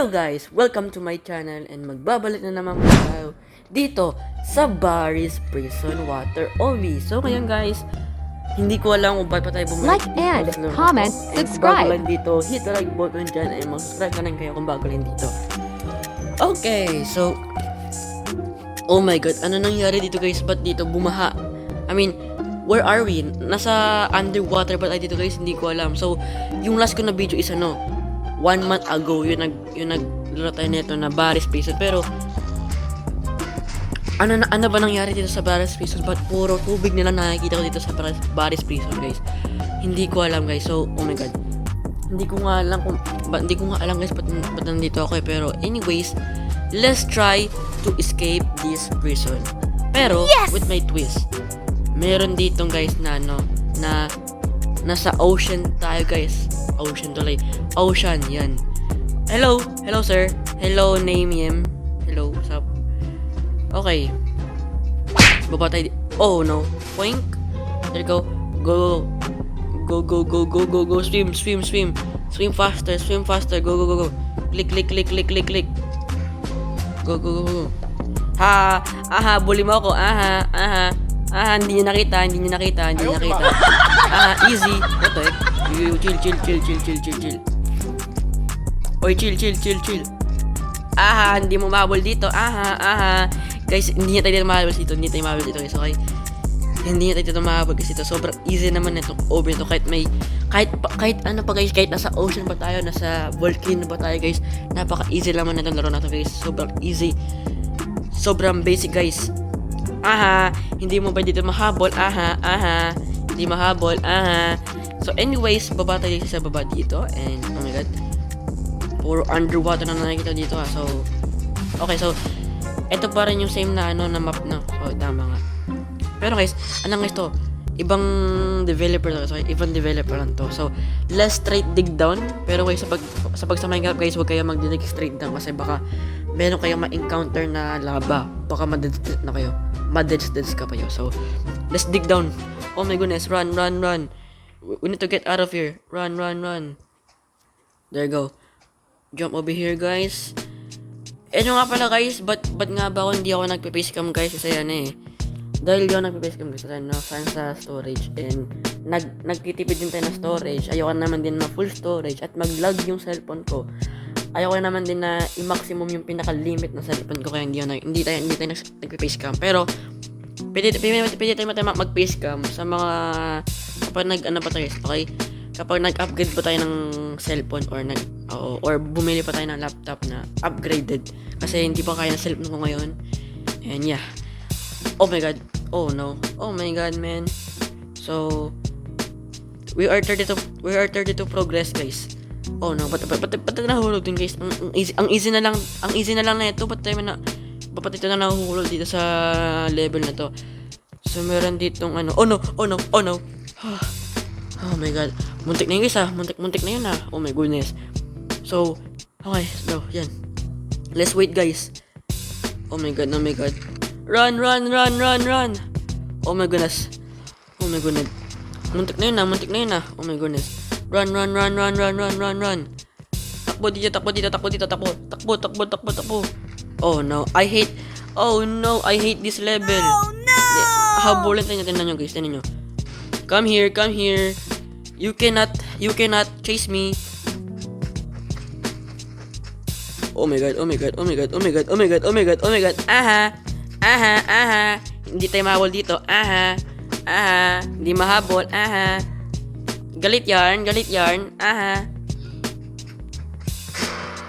Hello guys! Welcome to my channel and magbabalik na naman po tayo dito sa Barry's Prison Water OV. So ngayon guys, hindi ko alam kung bakit pa tayo bumalik. Like and comment, subscribe. Bago lang dito, hit the like button dyan and mag-subscribe na rin kayo kung bago lang dito. Okay, so oh my god, ano nangyari dito guys? Ba't dito bumaha? I mean, where are we? Nasa underwater ba tayo dito guys? Hindi ko alam. So, yung last ko na video is 1 month ago, yung naglaro tayo nito na Barry's Prison. Pero, ano ba nangyari dito sa Barry's Prison? Ba't puro tubig nila nakikita ko dito sa Barry's Prison, guys? Hindi ko alam, guys. So, oh my god. Hindi ko nga alam, guys, ba't nandito ako eh. Pero, anyways, let's try to escape this prison. Pero, with my twist. Meron ditong, guys, na nasa ocean tayo, guys. Ocean, yan. Hello sir. Hello, name him. Hello, what's up? Okay. Baba tayo. Oh no. Poink. There you go. Go. Swim. Swim faster. Go. Click. Go. Ha. Aha, bully mo ako. Aha. Hindi niyo nakita. Aha, easy. What the heck? Chill. Oy, chill. Aha, hindi mo mahabol dito. Aha. Guys, hindi niya tayo mahabol dito. Guys, okay? Hindi niya tayo mahabol kasi ito. Sobrang easy naman itong over ito. Kahit ano pa guys, kahit nasa ocean pa tayo, nasa volcano pa tayo guys, napaka-easy naman itong laro na ito guys. Sobrang easy. Sobrang basic guys. Aha, hindi mo ba dito mahabol? Aha. Hindi mahabol. Aha. So anyways, baba tayo sa baba dito and oh my god. Puro underwater na nakikita dito ha. So okay, so ito pa rin yung same na na map na. Oh, tama nga. Pero guys, ano guys to? Ibang developer to. So, ibang developer lang to. So, let's straight dig down. Pero guys, sa Minecraft guys, huwag kayo mag-dig straight down kasi baka meron kayong ma-encounter na lava. Baka ma-death na kayo. Ma-death ka pa kayo. So, let's dig down. Oh my goodness, run. We need to get out of here. Run. There you go. Jump over here, guys. Nga pala, guys. Ba't nga ba hindi ako nagpe-facecam, guys? Kasi yan eh. Dahil yun nagpe-facecam, guys. Kasi saan sa storage. And nagtitipid din tayo ng storage. Ayoko naman din na full storage. At mag-lag yung cellphone ko. Ayoko naman din na i-maximum yung pinaka-limit ng cellphone ko. Kaya hindi tayo nagpe-facecam. Pero, pwede tayo mag-facecam sa mga kapag pa tayo, okay? Kapag nag-upgrade pa tayo ng cellphone or bumili pa tayo ng laptop na upgraded kasi hindi pa kaya ng cellphone ko ngayon. And yeah. Oh my god. Oh no. Oh my god, man. So we are 32 progress, guys. Oh no, ba't nahulog din, guys? Ang easy na lang na ito. Ba't ito na nahuhulog dito sa level na to? So meron ditong oh no. Oh my god. Muntik na yun, guys, Muntik na yun, Oh my goodness. So, okay. So, yan. Let's wait, guys. Oh my god. Run. Oh my goodness. Muntik na yun, Oh my goodness. Run. Takbo dito. Oh no, I hate this level. Oh no! Habulin tayo, tingnan nyo, guys. Come here. You cannot chase me. Oh my god. Aha. Hindi tayo mahabol dito. Aha. Hindi mahabol. Aha. Galit yarn. Aha.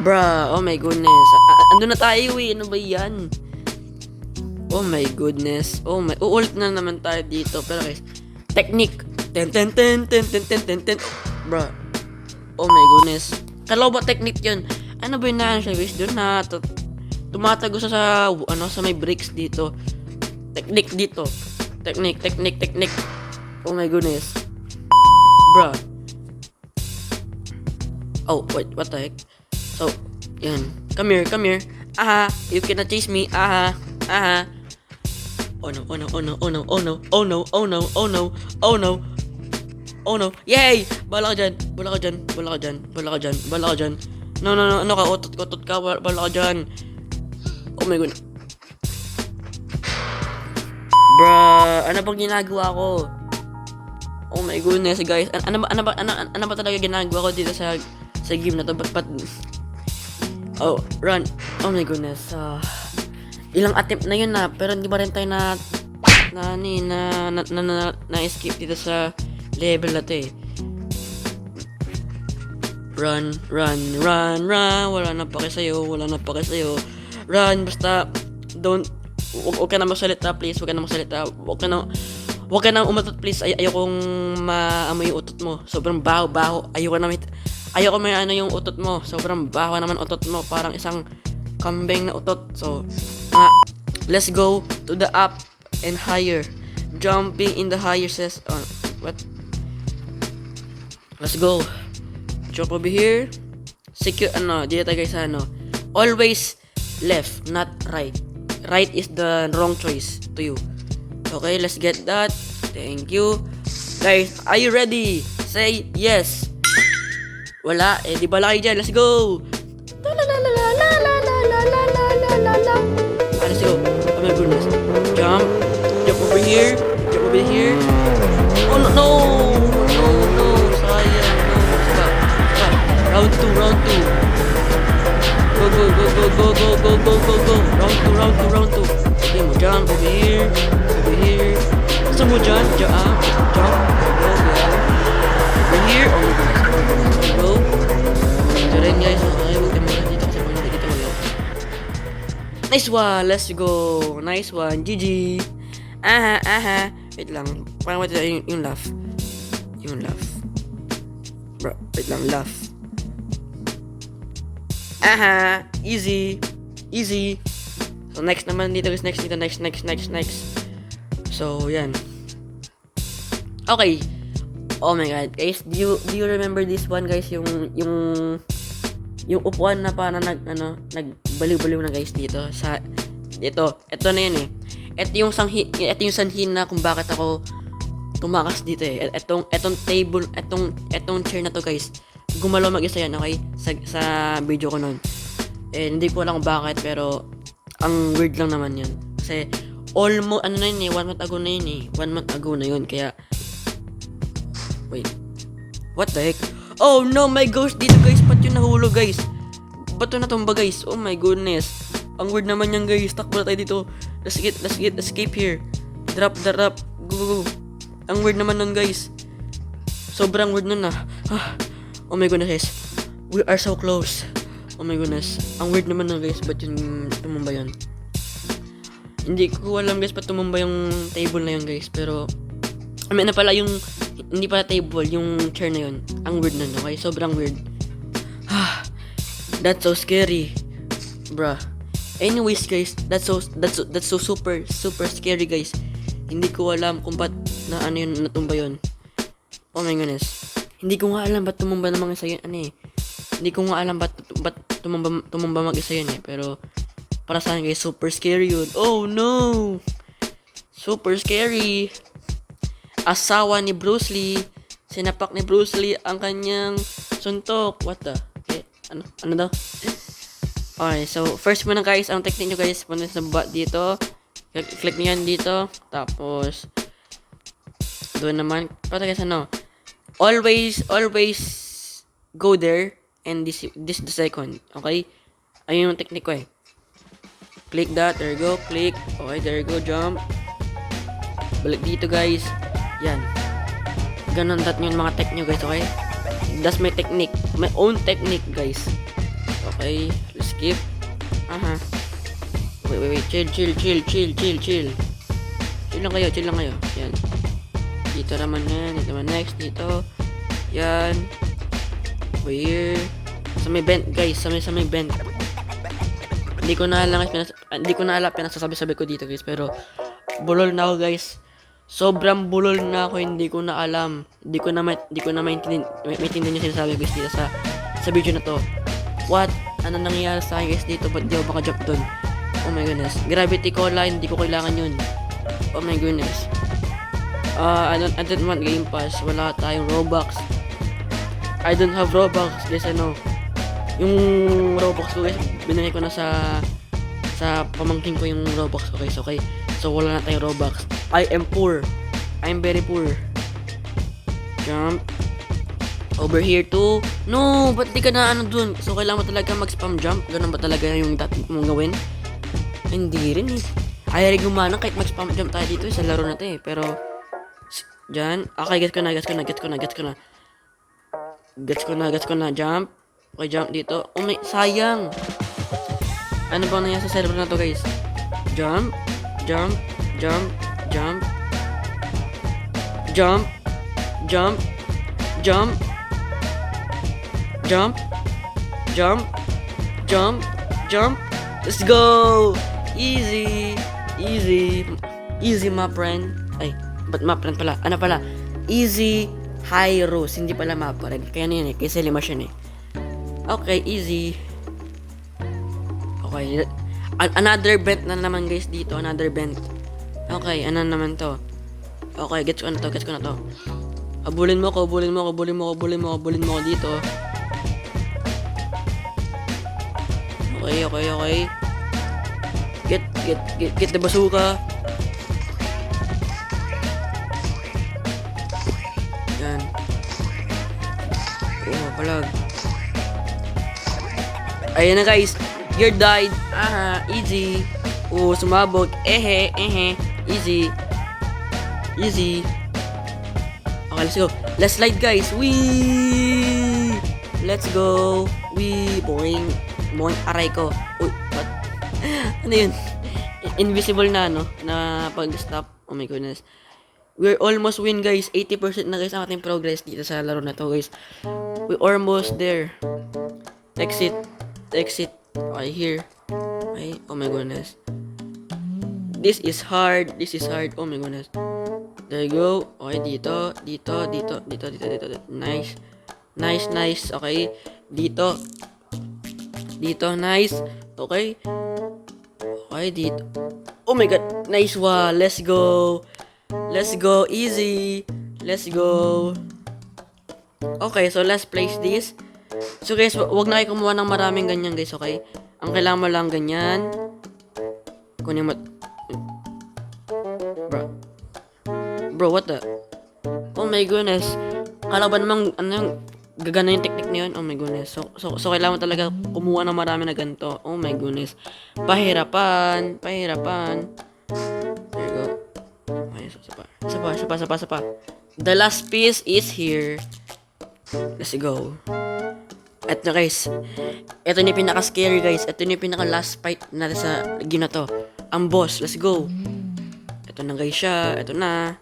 Bruh, oh my goodness. Ando na tayo eh. Ano ba yan? Oh my goodness. Uulit na naman tayo dito. Pero guys, technique. Ten. Bruh. Oh my goodness. Kalaw ba technique yun? Ano ba yun na siya, guys? Doon na tumatago sa may bricks dito. Technique dito. Technique. Oh my goodness. Bruh. Oh, wait, what the heck? So, yan. Come here. Aha, you cannot chase me. Aha. Oh no. Yay! Bala ka dyan. No, ano ka? Utot ka. Wala ka dyan. Oh my god. Bruh, ano bang ginagawa ko? Oh my goodness, guys. Ano ba talaga ginagawa ko dito sa game na to? But oh, run. Oh my goodness. Ilang attempt na yun na, pero hindi pa rin tayo na escape dito sa level na to eh. Run. Wala na pake sa'yo. Run, basta don't. Huwag ka na magsalita, please. Huwag ka na umatot, please. Ayokong maamoy yung utot mo. Sobrang baho. Ayoko may ano yung utot mo. Sobrang baho naman utot mo. Parang isang kambing na utot. So, let's go to the up and higher. Jumping in the higher says, what? Let's go. Jump over here. Secure, dito tayo guys sa always left, not right. Right is the wrong choice to you. Okay, let's get that. Thank you. Guys, are you ready? Say yes. Wala, di bala kayo dyan. Let's go. Let's go. Oh my goodness. Jump over here. Oh no. Sayang. No. Round 2. Go. Round 2. Okay, mo jump over here. Gusto mo jump. Over here. Oh my goodness. Go. Ito rin guys. Okay, huwag kami dito kasi mga dito kayo. Nice one. Let's go. Nice one. GG. Aha. Wait lang. Parang wait lang yung laugh. Bro, wait lang. Laugh. Aha, easy. So next naman dito guys, next. So yan. Okay. Oh my god, guys, do you remember this one guys, yung upuan na para nagbaliw-baliw na guys dito sa ito na yan eh. Ito yung sanhin na kung bakit ako tumakas dito eh. Etong table, etong chair na to guys. Gumalaw mag-isa yan, okay? Sa video ko nun. Hindi ko alam kung bakit, pero ang weird lang naman yun. Kasi, almost, 1 month ago na yun eh. 1 month ago na yun, kaya... Wait. What the heck? Oh no, my gosh, dito guys, ba't yun nahulog guys? Ba't yun natumba guys? Oh my goodness. Ang weird naman yan guys, takbo na tayo dito. Let's get escape here. Drop. Go. Ang weird naman nun guys. Sobrang weird nun Oh my goodness guys, we are so close. Oh my goodness, ang weird naman na guys, ba't yung tumumba yun? Hindi ko alam guys, ba't tumumba yung table na yun guys, pero hindi pala table, yung chair na yun. Ang weird na okay, sobrang weird. That's so scary, bruh. Anyways guys, that's so super scary guys. Hindi ko alam kung ba't natumba yun. Oh my goodness. Hindi ko nga alam ba't tumumba ng mga isa yun, Hindi ko nga alam ba't tumumba mag-isa yun Pero, para sa akin guys, super scary yun. Oh no! Super scary! Asawa ni Bruce Lee. Sinapak ni Bruce Lee ang kanyang suntok. What the? Okay, ano daw? Okay, so, first muna guys, ang technique nyo guys, punta sa baba dito. Click nyo yan dito. Tapos, doon naman. Pata guys, always go there and this the second, okay? Ayun yung technique ko eh. Click that, there you go, click. Okay, there you go, jump. Balik dito guys. Yan. Ganon yung mga tech nyo guys, okay? That's my technique. My own technique guys. Okay, let's skip. Wait. Chill. Chill lang kayo. Yan. Dito naman next, dito. Yan. Over here. Sa may vent, guys. Sa may vent. Hindi ko na alam pinasasabi ko dito, guys. Pero, bulol na ako, guys. Sobrang bulol na ako. Hindi ko na alam. Hindi ko na maintindihan yung sinasabi, guys, dito sa video na to. What? Ano nangyayari sa akin, guys, dito? Ba't di ako makajump dun? Oh my goodness. Gravity Cola, hindi ko kailangan yun. Oh my goodness. I don't want Game Pass. Wala tayong Robux. I don't have Robux. Guys, Yung Robux ko guys, binigay ko na sa pamangkin ko yung Robux ko guys, okay? So wala na tayong Robux. I am poor. I'm very poor. Jump. Over here too. No, ba't di ka na ano dun? So kailangan mo talaga mag-spam jump? Ganun ba talaga yung dapat mong gawin? Hindi rin eh. Ay, gumana kahit mag-spam jump tayo dito sa laro na to eh. Pero, dyan. Okay, gets ko na. Gets ko na. Jump. Okay, jump dito. Oh, may, sayang. Ano ba nangyari sa server na to, guys? Jump. Jump. Jump. Jump. Jump. Jump. Jump. Jump. Jump. Jump. Jump. Let's go! Easy. Easy. Easy, my friend. Ay, ba't my friend pala? Ano pala? Easy Hyros. Hindi pala my friend. Kaya na yun eh. Kasi lima siya eh. Okay, easy. Okay. Another vent na naman guys dito. Another vent. Okay, ano naman to? Okay, gets ko na to. Abulin mo ko dito. Okay. Get the bazooka. Yan. Oh, palag. Ayan na guys. You died. Aha, easy. Oh, sumabog. Ehe. Easy. Okay, let's go. Let's slide guys. Wee! Let's go. Wee! Boing. Aray ko. Uy, what? Ano yun? Invisible na, no? Na pag-stop. Oh my goodness. We're almost win, guys. 80% na, guys, ang ating progress dito sa laro na to, guys. We're almost there. Exit. Okay, here. Okay, oh my goodness. This is hard. Oh my goodness. There you go. Okay, dito. Nice. Okay. Dito, nice. Okay. Okay, dito. Oh my god. Nice one. Let's go. Easy. Let's go. Okay, so let's place this. So guys, wag na kayo kumuha ng maraming ganyan guys, okay? Ang kailangan mo lang ganyan. Kunin mo. Bro, what the? Oh my goodness. Kala ba namang ano yung gagana yung technique na yun? Oh my goodness. So kailangan mo talaga kumuha ng marami na ganito. Oh my goodness. Pahirapan. There you go. Okay, so isa pa. The last piece is here. Let's go. Eto guys. Ito na yung pinaka-scary guys. Ito na yung pinaka-last fight natin sa game na to. Ang boss. Let's go. Ito na guys siya. Ito na.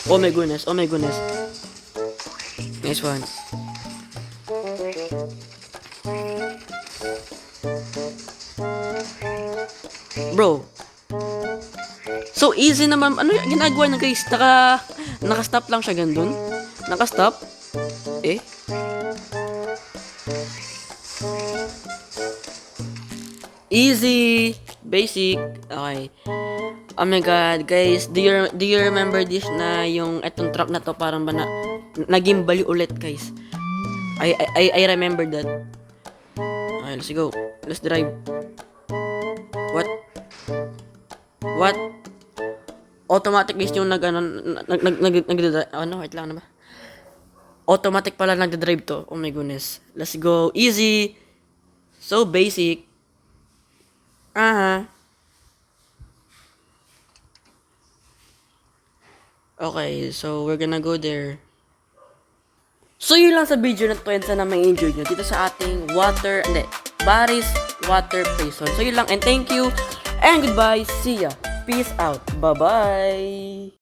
Oh my goodness. Nice one. Bro. So easy naman. Ano yung ginagawa niya guys? Naka-stop lang siya gandun. Naka-stop. Easy. Basic. Okay. Oh my god, guys. Do you remember this na yung etong trap na to parang ba naging bali ulit, guys. I remember that. Okay, let's go. Let's drive. What? Automatic guys yung wait lang na ba? Automatic pala nagda-drive to. Oh my goodness. Let's go. Easy. So basic. Okay, so we're gonna go there. So yun lang sa video na to, and sana may enjoy nyo dito sa ating Baris Water Prison. So yun lang, and thank you, and goodbye, see ya, peace out, bye bye.